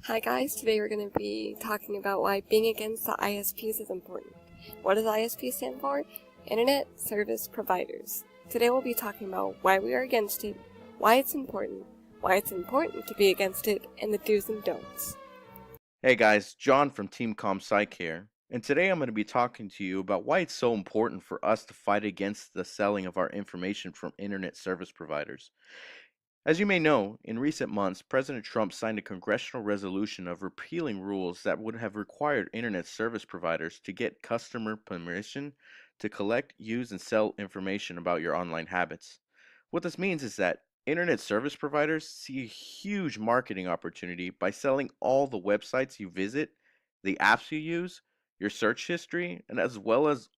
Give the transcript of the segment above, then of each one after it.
Hi guys, today we're going to be talking about why being against the ISPs is important. What does ISP stand for? Internet Service Providers. Today we'll be talking about why we are against it, why it's important to be against it, and the do's and don'ts. Hey guys, John from Team Comm Psych here, and today I'm going to be talking to you about why it's so important for us to fight against the selling of our information from internet service providers. As you may know, in recent months, President Trump signed a congressional resolution of repealing rules that would have required internet service providers to get customer permission to collect, use, and sell information about your online habits. What this means is that internet service providers see a huge marketing opportunity by selling all the websites you visit, the apps you use, your search history, and as well as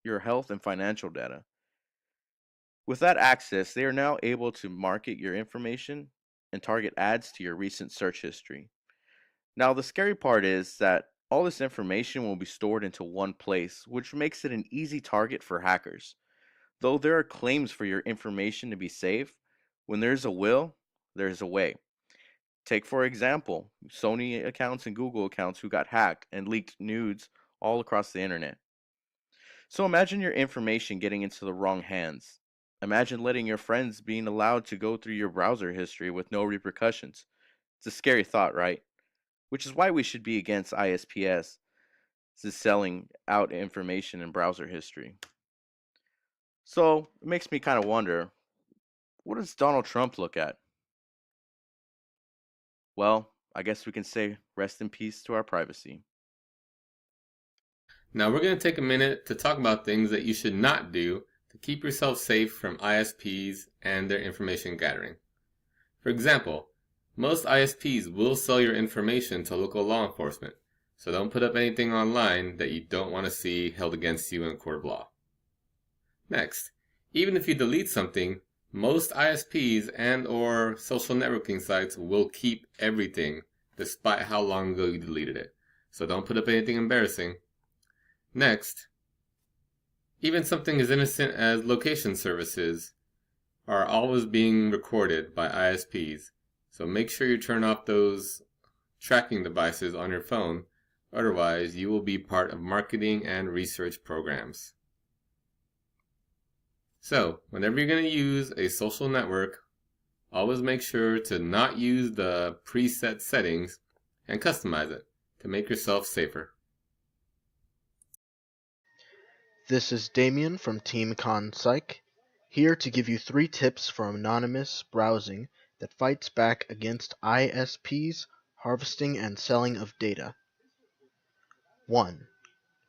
your health and financial data. With that access, they are now able to market your information and target ads to your recent search history. Now, the scary part is that all this information will be stored into one place, which makes it an easy target for hackers. Though there are claims for your information to be safe, when there's a will, there's a way. Take, for example, Sony accounts and Google accounts who got hacked and leaked nudes all across the internet. So imagine your information getting into the wrong hands. Imagine letting your friends being allowed to go through your browser history with no repercussions. It's a scary thought, right? Which is why we should be against ISPs, is selling out information in browser history. So it makes me kind of wonder, what does Donald Trump look at? Well, I guess we can say rest in peace to our privacy. Now we're going to take a minute to talk about things that you should not do to keep yourself safe from ISPs and their information gathering. For example, most ISPs will sell your information to local law enforcement, so don't put up anything online that you don't want to see held against you in a court of law. Next, even if you delete something, most ISPs and or social networking sites will keep everything despite how long ago you deleted it, so don't put up anything embarrassing. Next, even something as innocent as location services are always being recorded by ISPs, so make sure you turn off those tracking devices on your phone, otherwise you will be part of marketing and research programs. So, whenever you're going to use a social network, always make sure to not use the preset settings and customize it to make yourself safer. This is Damien from Team Psych, here to give you 3 tips for anonymous browsing that fights back against ISPs harvesting and selling of data. 1.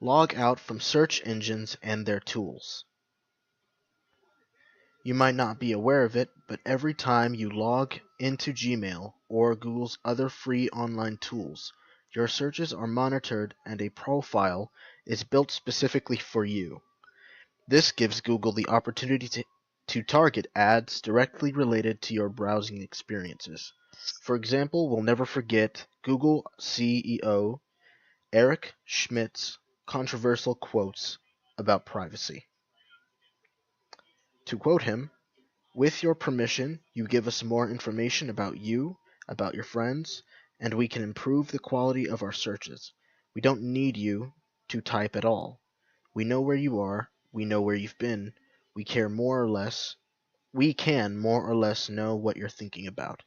Log out from search engines and their tools. You might not be aware of it, but every time you log into Gmail or Google's other free online tools, your searches are monitored and a profile is built specifically for you. This gives Google the opportunity to target ads directly related to your browsing experiences. For example, we'll never forget Google CEO Eric Schmidt's controversial quotes about privacy. To quote him, "With your permission, you give us more information about you, about your friends, and we can improve the quality of our searches. We don't need you to type at all. We know where you are, we know where you've been, we can more or less know what you're thinking about."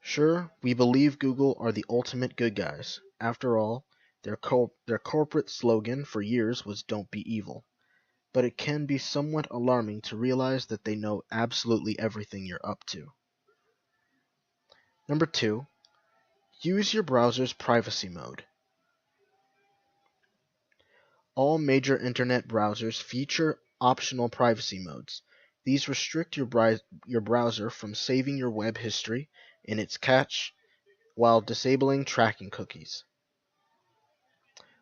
Sure, we believe Google are the ultimate good guys. After all, their corporate slogan for years was "Don't be evil." But it can be somewhat alarming to realize that they know absolutely everything you're up to. Number 2. Use your browser's privacy mode. All major internet browsers feature optional privacy modes. These restrict your browser from saving your web history in its cache while disabling tracking cookies.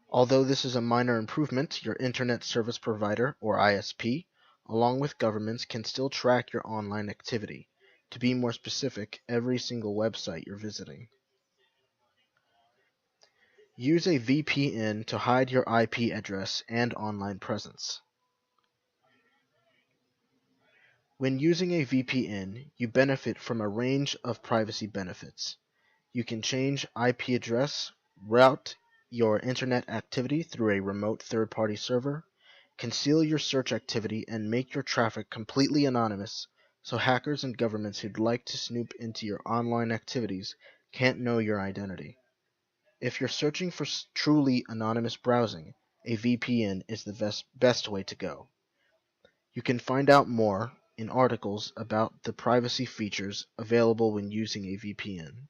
Although this is a minor improvement, your internet service provider, or ISP, along with governments, can still track your online activity. To be more specific, every single website you're visiting. Use a VPN to hide your IP address and online presence. When using a VPN, you benefit from a range of privacy benefits. You can change IP address, route your internet activity through a remote third-party server, conceal your search activity, and make your traffic completely anonymous so hackers and governments who'd like to snoop into your online activities can't know your identity. If you're searching for truly anonymous browsing, a VPN is the best way to go. You can find out more in articles about the privacy features available when using a VPN.